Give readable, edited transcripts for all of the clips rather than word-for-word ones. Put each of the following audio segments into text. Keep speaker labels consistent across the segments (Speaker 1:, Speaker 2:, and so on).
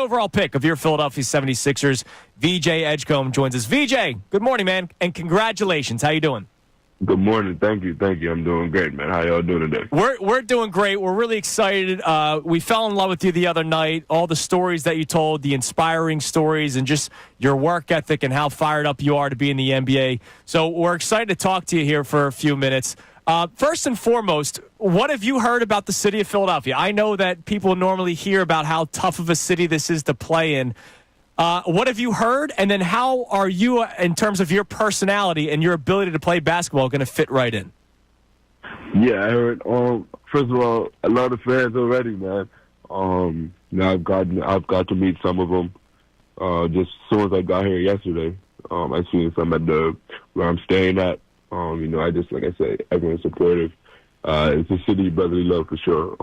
Speaker 1: overall pick of your Philadelphia 76ers. VJ Edgecombe joins us. VJ, good morning, man, and congratulations. How you doing?
Speaker 2: Good morning. Thank you. I'm doing great, man. How y'all doing today?
Speaker 1: We're doing great. We're really excited. We fell in love with you the other night. All the stories that you told, the inspiring stories, and just your work ethic and how fired up you are to be in the NBA. So we're excited to talk to you here for a few minutes. First and foremost, what have you heard about the city of Philadelphia? I know that people normally hear about how tough of a city this is to play in. What have you heard? And then how are you, in terms of your personality and your ability to play basketball, going to fit right in?
Speaker 2: Yeah, I heard. First of all, a lot of fans already, man. I've got to meet some of them. Just as soon as I got here yesterday, I seen some at where I'm staying at. Like I said, everyone's supportive. It's a city of brotherly love for sure.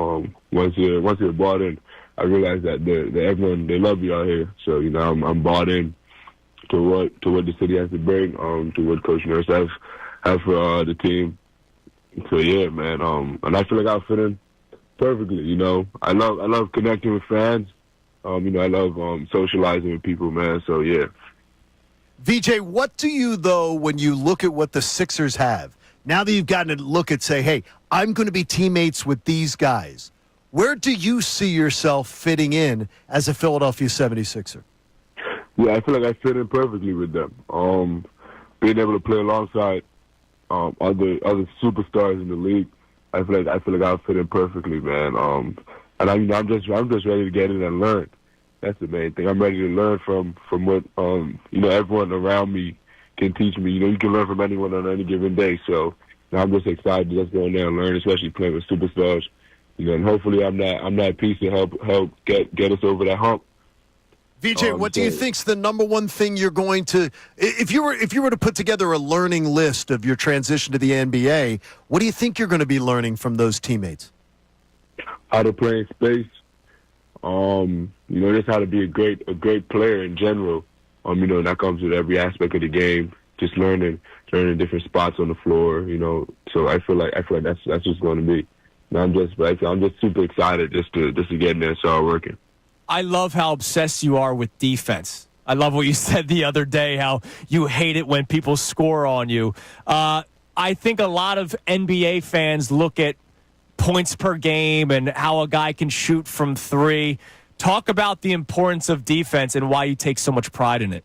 Speaker 2: Once you're bought in, I realized that everyone, they love you out here. So, I'm bought in to what the city has to bring, to what Coach Nurse have for the team. So yeah, man. And I feel like I fit in perfectly. I love connecting with fans. I love socializing with people, man. So yeah.
Speaker 3: VJ, what do you, though, when you look at what the Sixers have, now that you've gotten to look at, say, hey, I'm going to be teammates with these guys, where do you see yourself fitting in as a Philadelphia 76er?
Speaker 2: Yeah, I feel like I fit in perfectly with them. Being able to play alongside other superstars in the league, I feel like I'll fit in perfectly, man. And I'm just ready to get in and learn. That's the main thing. I'm ready to learn from what everyone around me can teach me. You can learn from anyone on any given day. So I'm just excited to just go in there and learn, especially playing with superstars. And hopefully I'm that piece to help get us over that hump.
Speaker 3: VJ, what do you think's the number one thing you're going to, if you were to put together a learning list of your transition to the NBA, what do you think you're going to be learning from those teammates?
Speaker 2: How to play in space. Just how to be a great player in general. And that comes with every aspect of the game. Just learning different spots on the floor. So I feel like that's just going to be. And I'm just super excited just to get in there and start working.
Speaker 1: I love how obsessed you are with defense. I love what you said the other day, how you hate it when people score on you. I think a lot of NBA fans look at points per game and how a guy can shoot from three. Talk about the importance of defense and why you take so much pride in it.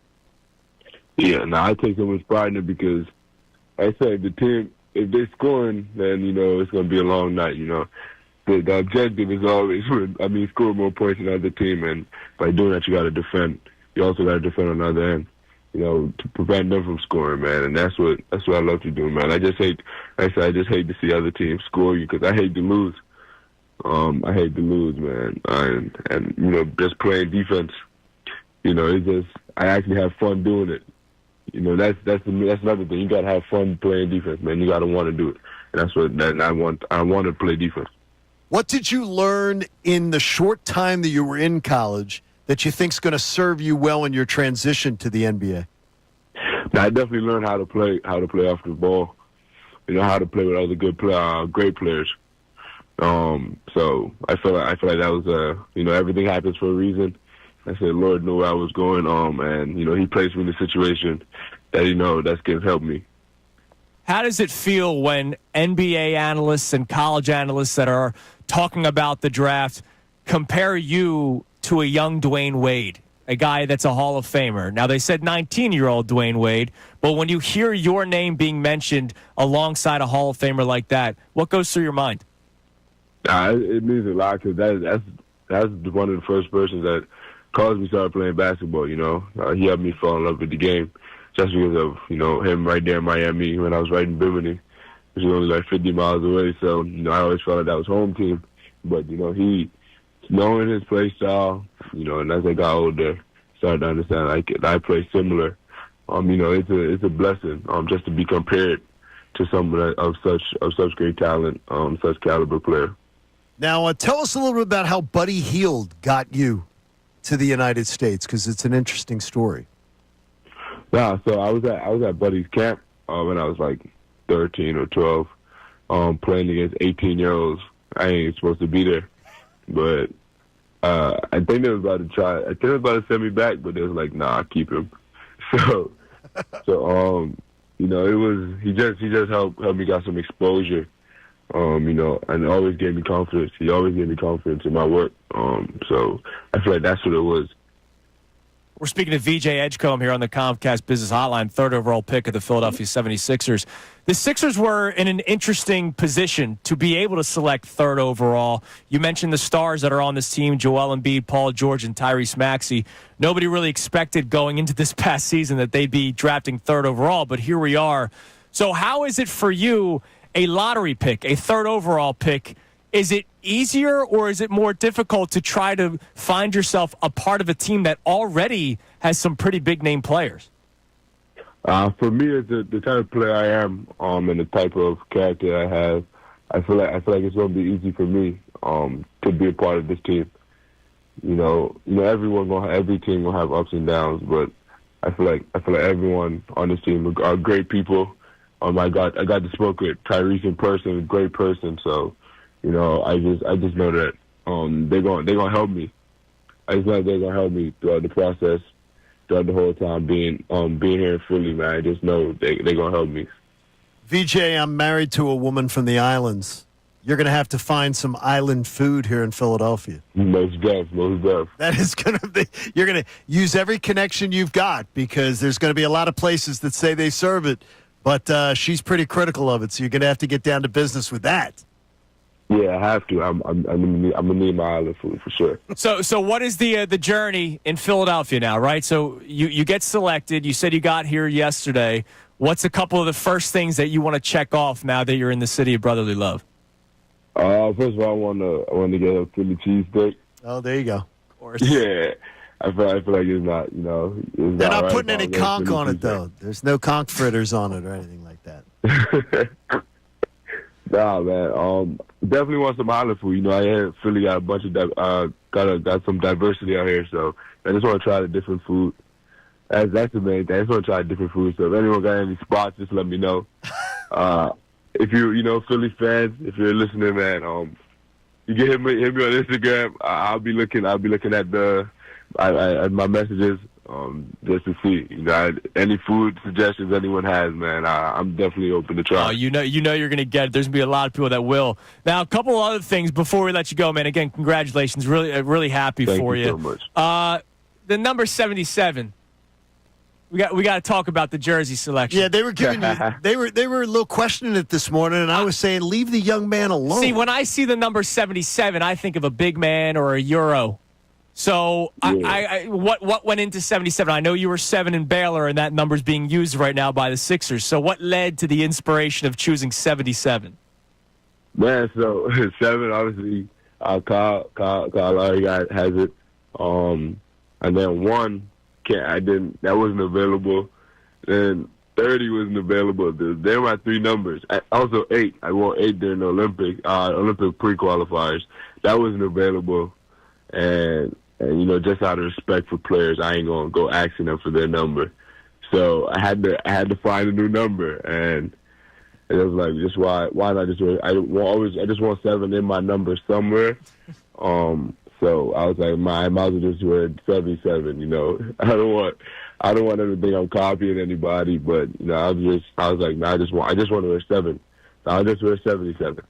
Speaker 2: Yeah, I take so much pride in it because, like I said, the team, if they're scoring, then, it's going to be a long night, The objective is always, score more points than the other team, and by doing that, you got to defend. You also got to defend on the other end, to prevent them from scoring, man. And that's what I love to do, man. I just hate to see other teams score you because I hate to lose. I hate to lose, man. And just playing defense, it's just I actually have fun doing it. That's another thing. You gotta have fun playing defense, man. You gotta want to do it, and that's what I want. I want to play defense.
Speaker 3: What did you learn in the short time that you were in college that you think's going to serve you well in your transition to the NBA?
Speaker 2: I definitely learned how to play off the ball. How to play with other great players. So I feel like that was everything happens for a reason. I said, Lord knew where I was going, and He placed me in a situation that that's gonna help me.
Speaker 1: How does it feel when NBA analysts and college analysts that are talking about the draft compare you to a young Dwayne Wade, a guy that's a Hall of Famer? Now, they said 19-year-old Dwayne Wade, but when you hear your name being mentioned alongside a Hall of Famer like that, what goes through your mind?
Speaker 2: It means a lot because that's one of the first persons that caused me to start playing basketball. He helped me fall in love with the game just because of him right there in Miami when I was right in Bimini, which is only like 50 miles away. So I always felt like that was home team. But he knowing his play style, and as I got older, started to understand I play similar. It's a blessing just to be compared to someone of such great talent, such caliber player.
Speaker 3: Now, tell us a little bit about how Buddy Hield got you to the United States, because it's an interesting story.
Speaker 2: Yeah, so I was at Buddy's camp when I was like 13 or 12, playing against 18-year-olds. I ain't supposed to be there, but I think they was about to try. I think they was about to send me back, but they was like, "Nah, keep him." So, it was he just helped me got some exposure. And always gave me confidence. He always gave me confidence in my work. So I feel like that's what it was.
Speaker 1: We're speaking to VJ Edgecombe here on the Comcast Business Hotline, third overall pick of the Philadelphia 76ers. The Sixers were in an interesting position to be able to select third overall. You mentioned the stars that are on this team, Joel Embiid, Paul George, and Tyrese Maxey. Nobody really expected going into this past season that they'd be drafting third overall, but here we are. So how is it for you, a lottery pick, a third overall pick? Is it easier or is it more difficult to try to find yourself a part of a team that already has some pretty big name players?
Speaker 2: For me, as the type of player I am, and the type of character I have, I feel like it's going to be easy for me to be a part of this team. Every team will have ups and downs, but I feel like everyone on this team are great people. I got to spoke with Tyrese in person, a great person. So, I just know that they're gonna help me. I just know they're gonna help me throughout the process, throughout the whole time being here in Philly, man. I just know they're gonna help me.
Speaker 3: VJ, I'm married to a woman from the islands. You're gonna have to find some island food here in Philadelphia.
Speaker 2: Most def.
Speaker 3: That is gonna be. You're gonna use every connection you've got because there's gonna be a lot of places that say they serve it. But she's pretty critical of it, so you're going to have to get down to business with that.
Speaker 2: Yeah, I have to. I'm gonna need my island food for sure.
Speaker 1: So what is the journey in Philadelphia now, right? So you get selected. You said you got here yesterday. What's a couple of the first things that you want to check off now that you're in the city of brotherly love?
Speaker 2: First of all, I want to get a Philly cheesesteak.
Speaker 3: Oh, there you go.
Speaker 1: Of course.
Speaker 2: Yeah. I feel like it's not,
Speaker 3: They're not putting any conch on it, though. There's no conch fritters on it or anything like that.
Speaker 2: Nah, man. Definitely want some island food. I hear Philly got a bunch of got some diversity out here, so I just want to try the different food. That's the main thing. I just want to try different food. So if anyone got any spots, just let me know. If you Philly fans, if you're listening, man, you can hit me on Instagram. I'll be looking at my messages just to see any food suggestions anyone has, man. I'm definitely open to try.
Speaker 1: Oh, you're going to get it. There's going to be a lot of people that will. Now, a couple of other things before we let you go, man. Again, congratulations. Really happy for you.
Speaker 2: Thank you so much.
Speaker 1: The number 77. We got to talk about the jersey selection.
Speaker 3: Yeah, they were giving you. They were a little questioning it this morning, and I was saying, leave the young man alone.
Speaker 1: See, when I see the number 77, I think of a big man or a Euro. So
Speaker 2: yeah.
Speaker 1: What went into 77? I know you were 7 in Baylor, and that number's being used right now by the Sixers. So what led to the inspiration of choosing 77?
Speaker 2: Man, so 7 obviously Kyle already has it, and then 1 that wasn't available. Then 30 wasn't available. They were my 3 numbers. Also 8. I wore 8 during the Olympic pre-qualifiers. That wasn't available, and just out of respect for players, I ain't gonna go asking them for their number. So I had to find a new number, and it was like, just why not just wear? I just want 7 in my number somewhere. So I was like, I might as well just wear 77. I don't want them to think I'm copying anybody, but I was like, nah, I just want to wear 7. So I'll just wear 77.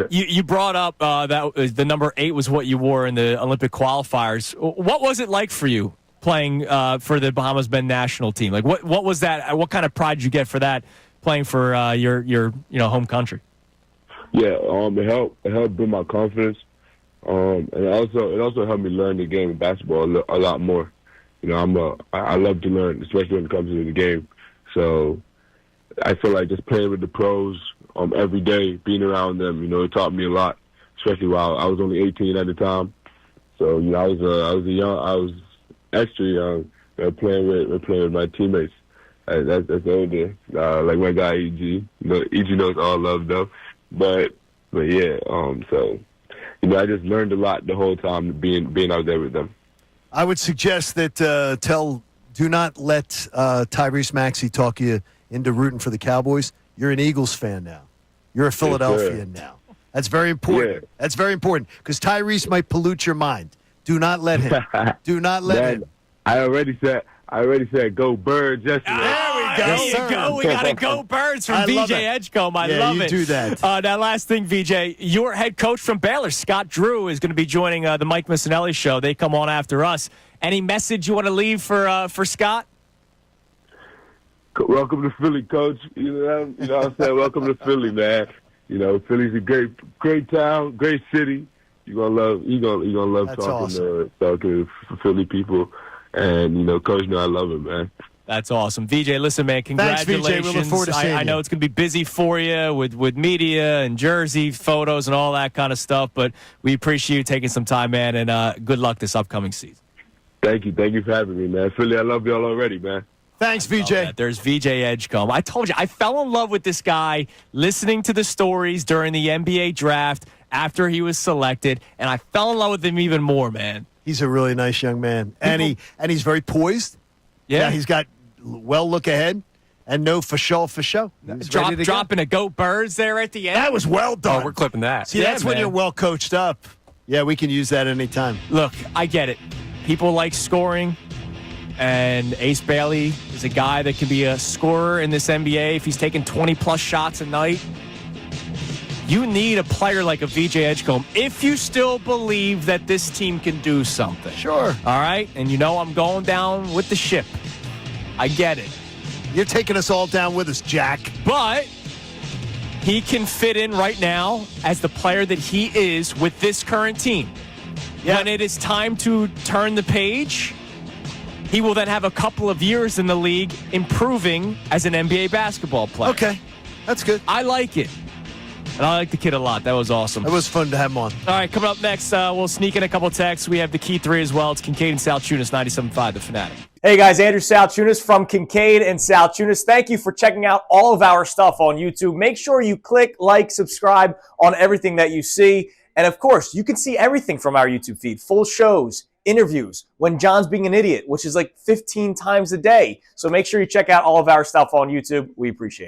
Speaker 1: You brought up that the number 8 was what you wore in the Olympic qualifiers. What was it like for you playing for the Bahamas men's national team? Like what was that? What kind of pride did you get for that, playing for your home country?
Speaker 2: Yeah, it helped build my confidence, and it also helped me learn the game of basketball a lot more. I love to learn, especially when it comes to the game. So I feel like just playing with the pros every day, being around them, it taught me a lot, especially while I was only 18 at the time. So I was extra young, playing with my teammates. That's older, like my guy EG. EG knows all love though, but yeah. So I just learned a lot the whole time being out there with them.
Speaker 3: I would suggest that do not let Tyrese Maxey talk you into rooting for the Cowboys. You're an Eagles fan now. You're a Philadelphian now. That's very important.
Speaker 2: Yeah.
Speaker 3: That's very important because Tyrese might pollute your mind. Do not let him. Do not let
Speaker 2: Man,
Speaker 3: him.
Speaker 2: I already said go Birds yesterday.
Speaker 1: There we go.
Speaker 3: Yes,
Speaker 1: There you go. We got to go Birds from
Speaker 3: I love
Speaker 1: VJ
Speaker 3: it.
Speaker 1: Edgecombe. I
Speaker 3: Yeah,
Speaker 1: love
Speaker 3: you
Speaker 1: it.
Speaker 3: do that.
Speaker 1: Now, last thing, VJ, your head coach from Baylor, Scott Drew, is going to be joining the Mike Missanelli show. They come on after us. Any message you want to leave for Scott?
Speaker 2: Welcome to Philly, Coach. You know what I'm saying? Welcome to Philly, man. You know, Philly's a great town, great city. You're gonna love
Speaker 3: That's
Speaker 2: talking to Philly people, and you know, Coach, I love it, man.
Speaker 1: That's awesome. VJ, listen, man,
Speaker 3: Thanks, VJ.
Speaker 1: congratulations.
Speaker 3: We look forward to seeing
Speaker 1: I know
Speaker 3: you.
Speaker 1: it's going to be busy for you with media and jersey photos and all that kind of stuff, but we appreciate you taking some time, man, and good luck this upcoming season.
Speaker 2: Thank you for having me, man. Philly, I love y'all already, man.
Speaker 3: Thanks, VJ.
Speaker 1: There's VJ Edgecombe. I told you, I fell in love with this guy listening to the stories during the NBA draft after he was selected, and I fell in love with him even more, man.
Speaker 3: He's a really nice young man, and he's very poised.
Speaker 1: Yeah,
Speaker 3: He's got well look ahead and no for show. He's ready to go.
Speaker 1: dropping a go Birds there at the end.
Speaker 3: That was well done.
Speaker 4: Oh, we're clipping that.
Speaker 3: See, that's when
Speaker 1: man.
Speaker 3: you're well coached up. Yeah, we can use that anytime.
Speaker 1: Look, I get it. People like scoring, and Ace Bailey is a guy that can be a scorer in this NBA if he's taking 20-plus shots a night. You need a player like a VJ Edgecombe if you still believe that this team can do something.
Speaker 3: Sure.
Speaker 1: All right? And you know I'm going down with the ship. I get it.
Speaker 3: You're taking us all down with us, Jack.
Speaker 1: But he can fit in right now as the player that he is with this current team.
Speaker 3: Yeah.
Speaker 1: When it is time to turn the page, he will then have a couple of years in the league improving as an NBA basketball player.
Speaker 3: Okay, that's good.
Speaker 1: I like it. And I like the kid a lot. That was awesome.
Speaker 3: It was fun to have him on.
Speaker 1: All right, coming up next, we'll sneak in a couple texts. We have the Key 3 as well. It's Kincade and Salciunas, 97.5, The Fanatic. Hey, guys, Andrew Salciunas from Kincade and Salciunas. Thank you for checking out all of our stuff on YouTube. Make sure you click, like, subscribe on everything that you see. And, of course, you can see everything from our YouTube feed. Full shows, interviews, When John's Being an Idiot, which is like 15 times a day. So make sure you check out all of our stuff on YouTube. We appreciate it.